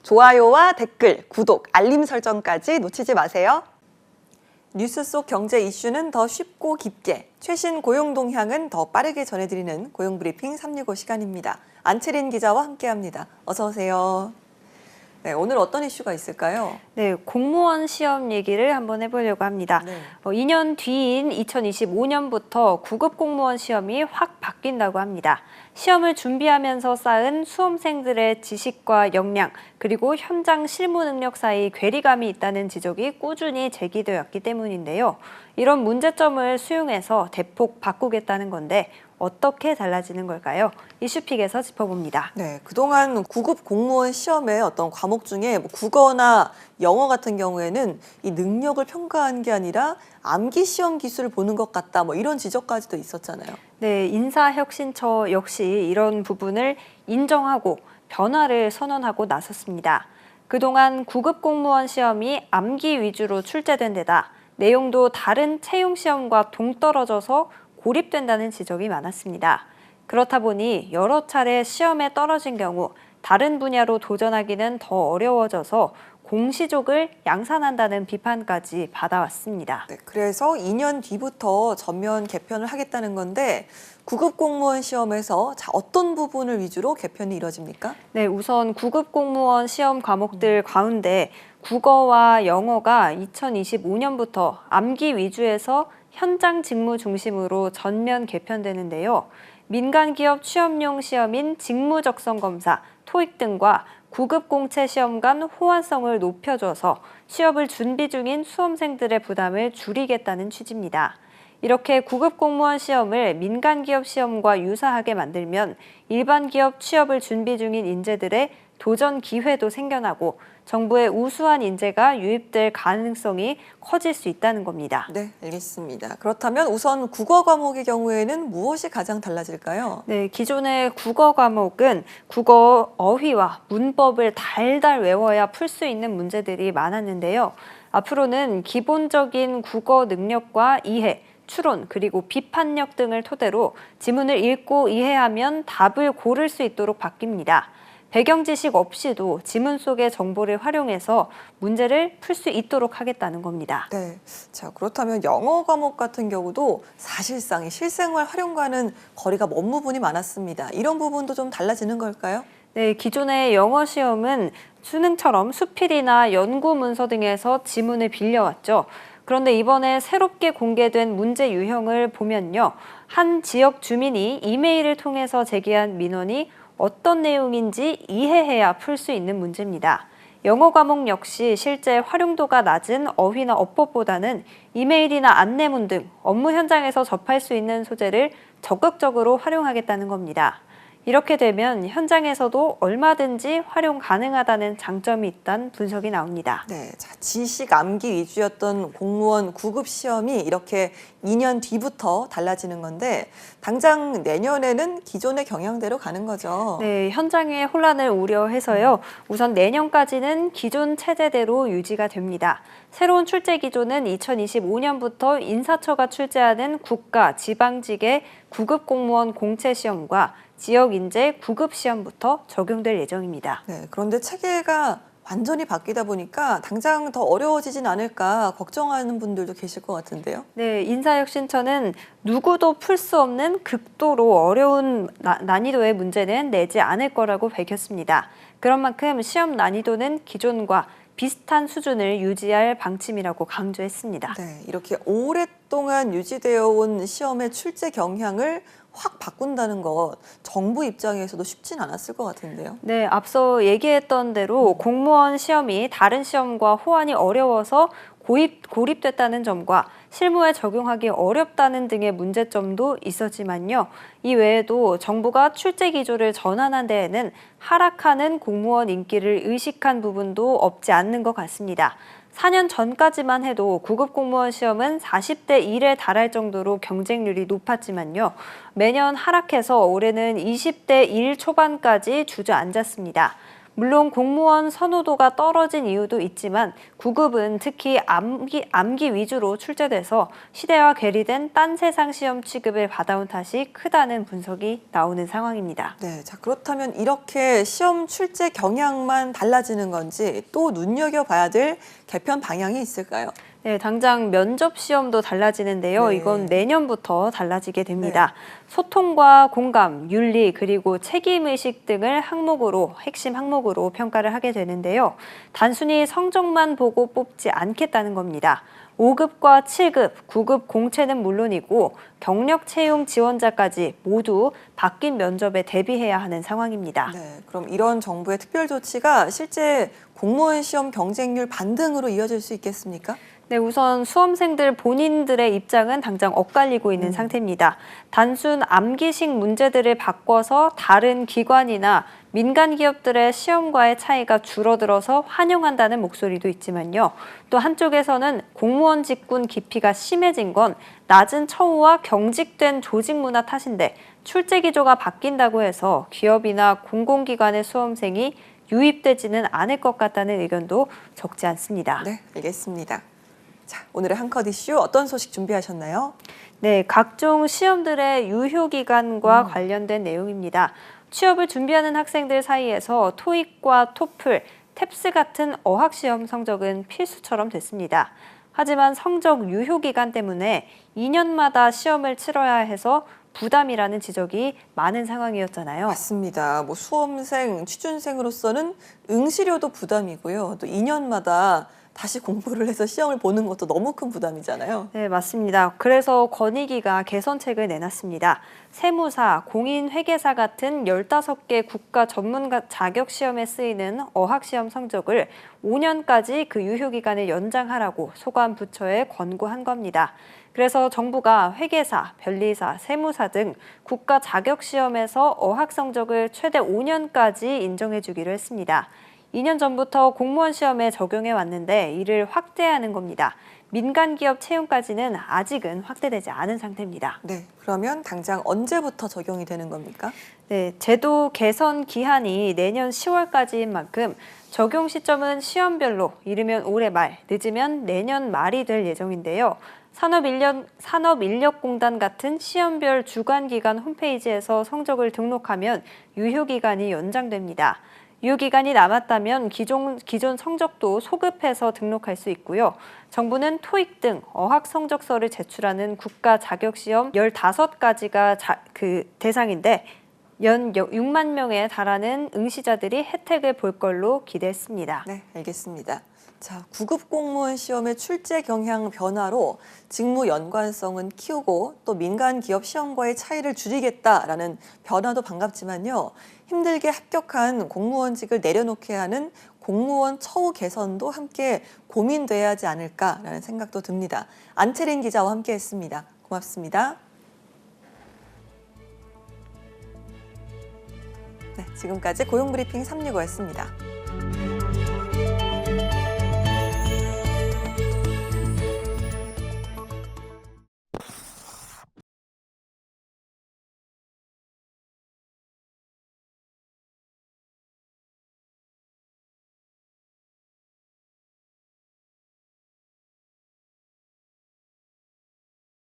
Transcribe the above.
좋아요와 댓글, 구독, 알림 설정까지 놓치지 마세요. 뉴스 속 경제 이슈는 더 쉽고 깊게, 최신 고용 동향은 더 빠르게 전해드리는 고용브리핑 365 시간입니다. 안채린 기자와 함께합니다. 어서 오세요. 네, 오늘 어떤 이슈가 있을까요? 네, 공무원 시험 얘기를 한번 해보려고 합니다. 네. 2년 뒤인 2025년부터 구급 공무원 시험이 확 바뀐다고 합니다. 시험을 준비하면서 쌓은 수험생들의 지식과 역량, 그리고 현장 실무 능력 사이 괴리감이 있다는 지적이 꾸준히 제기되었기 때문인데요. 이런 문제점을 수용해서 대폭 바꾸겠다는 건데 어떻게 달라지는 걸까요? 이슈픽에서 짚어봅니다. 네, 그동안 구급 공무원 시험의 어떤 과목 중에 국어나 영어 같은 경우에는 이 능력을 평가한 게 아니라 암기 시험 기술을 보는 것 같다, 이런 지적까지도 있었잖아요. 네, 인사혁신처 역시 이런 부분을 인정하고 변화를 선언하고 나섰습니다. 그동안 구급 공무원 시험이 암기 위주로 출제된 데다 내용도 다른 채용 시험과 동떨어져서 고립된다는 지적이 많았습니다. 그렇다 보니 여러 차례 시험에 떨어진 경우 다른 분야로 도전하기는 더 어려워져서 공시족을 양산한다는 비판까지 받아왔습니다. 네, 그래서 2년 뒤부터 전면 개편을 하겠다는 건데 구급 공무원 시험에서 어떤 부분을 위주로 개편이 이뤄집니까? 네, 우선 구급 공무원 시험 과목들 가운데 국어와 영어가 2025년부터 암기 위주에서 현장 직무 중심으로 전면 개편되는데요. 민간기업 취업용 시험인 직무적성검사, 토익 등과 구급 공채 시험 간 호환성을 높여줘서 취업을 준비 중인 수험생들의 부담을 줄이겠다는 취지입니다. 이렇게 구급 공무원 시험을 민간기업 시험과 유사하게 만들면 일반 기업 취업을 준비 중인 인재들의 도전 기회도 생겨나고 정부의 우수한 인재가 유입될 가능성이 커질 수 있다는 겁니다. 네, 알겠습니다. 그렇다면 우선 국어 과목의 경우에는 무엇이 가장 달라질까요? 네, 기존의 국어 과목은 국어 어휘와 문법을 달달 외워야 풀 수 있는 문제들이 많았는데요. 앞으로는 기본적인 국어 능력과 이해, 추론, 그리고 비판력 등을 토대로 지문을 읽고 이해하면 답을 고를 수 있도록 바뀝니다. 배경 지식 없이도 지문 속의 정보를 활용해서 문제를 풀 수 있도록 하겠다는 겁니다. 네, 자 그렇다면 영어 과목 같은 경우도 사실상 실생활 활용과는 거리가 먼 부분이 많았습니다. 이런 부분도 좀 달라지는 걸까요? 네, 기존의 영어 시험은 수능처럼 수필이나 연구 문서 등에서 지문을 빌려왔죠. 그런데 이번에 새롭게 공개된 문제 유형을 보면요. 한 지역 주민이 이메일을 통해서 제기한 민원이 어떤 내용인지 이해해야 풀 수 있는 문제입니다. 영어 과목 역시 실제 활용도가 낮은 어휘나 어법보다는 이메일이나 안내문 등 업무 현장에서 접할 수 있는 소재를 적극적으로 활용하겠다는 겁니다. 이렇게 되면 현장에서도 얼마든지 활용 가능하다는 장점이 있다는 분석이 나옵니다. 네, 자, 지식 암기 위주였던 공무원 구급 시험이 이렇게 2년 뒤부터 달라지는 건데 당장 내년에는 기존의 경향대로 가는 거죠. 네, 현장의 혼란을 우려해서요. 우선 내년까지는 기존 체제대로 유지가 됩니다. 새로운 출제 기조는 2025년부터 인사처가 출제하는 국가, 지방직의 구급 공무원 공채 시험과 지역 인재 구급 시험부터 적용될 예정입니다. 네, 그런데 체계가 완전히 바뀌다 보니까 당장 더 어려워지진 않을까 걱정하는 분들도 계실 것 같은데요. 네, 인사혁신처는 누구도 풀 수 없는 극도로 어려운 난이도의 문제는 내지 않을 거라고 밝혔습니다. 그런 만큼 시험 난이도는 기존과 비슷한 수준을 유지할 방침이라고 강조했습니다. 네, 이렇게 오랫동안 유지되어 온 시험의 출제 경향을 확 바꾼다는 것 정부 입장에서도 쉽진 않았을 것 같은데요. 네, 앞서 얘기했던 대로 공무원 시험이 다른 시험과 호환이 어려워서 고립됐다는 점과 실무에 적용하기 어렵다는 등의 문제점도 있었지만요. 이 외에도 정부가 출제 기조를 전환한 데에는 하락하는 공무원 인기를 의식한 부분도 없지 않는 것 같습니다. 4년 전까지만 해도 구급 공무원 시험은 40대 1에 달할 정도로 경쟁률이 높았지만요. 매년 하락해서 올해는 20대 1 초반까지 주저앉았습니다. 물론 공무원 선호도가 떨어진 이유도 있지만 9급은 특히 암기 위주로 출제돼서 시대와 괴리된 딴 세상 시험 취급을 받아온 탓이 크다는 분석이 나오는 상황입니다. 네, 자 그렇다면 이렇게 시험 출제 경향만 달라지는 건지 또 눈여겨봐야 될 개편 방향이 있을까요? 네, 당장 면접 시험도 달라지는데요. 네. 이건 내년부터 달라지게 됩니다. 소통과 공감, 윤리, 그리고 책임의식 등을 핵심 항목으로 평가를 하게 되는데요. 단순히 성적만 보고 뽑지 않겠다는 겁니다. 5급과 7급, 9급 공채는 물론이고 경력 채용 지원자까지 모두 바뀐 면접에 대비해야 하는 상황입니다. 네, 그럼 이런 정부의 특별 조치가 실제 공무원 시험 경쟁률 반등으로 이어질 수 있겠습니까? 네, 우선 수험생들 본인들의 입장은 당장 엇갈리고 있는 상태입니다. 단순 암기식 문제들을 바꿔서 다른 기관이나 민간 기업들의 시험과의 차이가 줄어들어서 환영한다는 목소리도 있지만요. 또 한쪽에서는 공무원 직군 기피가 심해진 건 낮은 처우와 경직된 조직 문화 탓인데 출제 기조가 바뀐다고 해서 기업이나 공공기관의 수험생이 유입되지는 않을 것 같다는 의견도 적지 않습니다. 네, 알겠습니다. 자, 오늘의 한컷 이슈 어떤 소식 준비하셨나요? 네, 각종 시험들의 유효 기간과 관련된 내용입니다. 취업을 준비하는 학생들 사이에서 토익과 토플, 탭스 같은 어학 시험 성적은 필수처럼 됐습니다. 하지만 성적 유효 기간 때문에 2년마다 시험을 치러야 해서 부담이라는 지적이 많은 상황이었잖아요. 맞습니다. 뭐 수험생, 취준생으로서는 응시료도 부담이고요. 또 2년마다 다시 공부를 해서 시험을 보는 것도 너무 큰 부담이잖아요. 네, 맞습니다. 그래서 권익위가 개선책을 내놨습니다. 세무사, 공인회계사 같은 15개 국가 전문 자격 시험에 쓰이는 어학 시험 성적을 5년까지 그 유효 기간을 연장하라고 소관 부처에 권고한 겁니다. 그래서 정부가 회계사, 변리사, 세무사 등 국가 자격 시험에서 어학 성적을 최대 5년까지 인정해 주기로 했습니다. 2년 전부터 공무원 시험에 적용해 왔는데 이를 확대하는 겁니다. 민간 기업 채용까지는 아직은 확대되지 않은 상태입니다. 네, 그러면 당장 언제부터 적용이 되는 겁니까? 네, 제도 개선 기한이 내년 10월까지인 만큼 적용 시점은 시험별로 이르면 올해 말, 늦으면 내년 말이 될 예정인데요. 산업인력공단 같은 시험별 주관기관 홈페이지에서 성적을 등록하면 유효기간이 연장됩니다. 유효기간이 남았다면 기존 성적도 소급해서 등록할 수 있고요. 정부는 토익 등 어학 성적서를 제출하는 국가 자격시험 15가지가 대상인데 연 6만 명에 달하는 응시자들이 혜택을 볼 걸로 기대했습니다. 네, 알겠습니다. 자, 9급 공무원 시험의 출제 경향 변화로 직무 연관성은 키우고 또 민간 기업 시험과의 차이를 줄이겠다라는 변화도 반갑지만요. 힘들게 합격한 공무원직을 내려놓게 하는 공무원 처우 개선도 함께 고민돼야 하지 않을까라는 생각도 듭니다. 안채린 기자와 함께했습니다. 고맙습니다. 네, 지금까지 고용브리핑 365였습니다.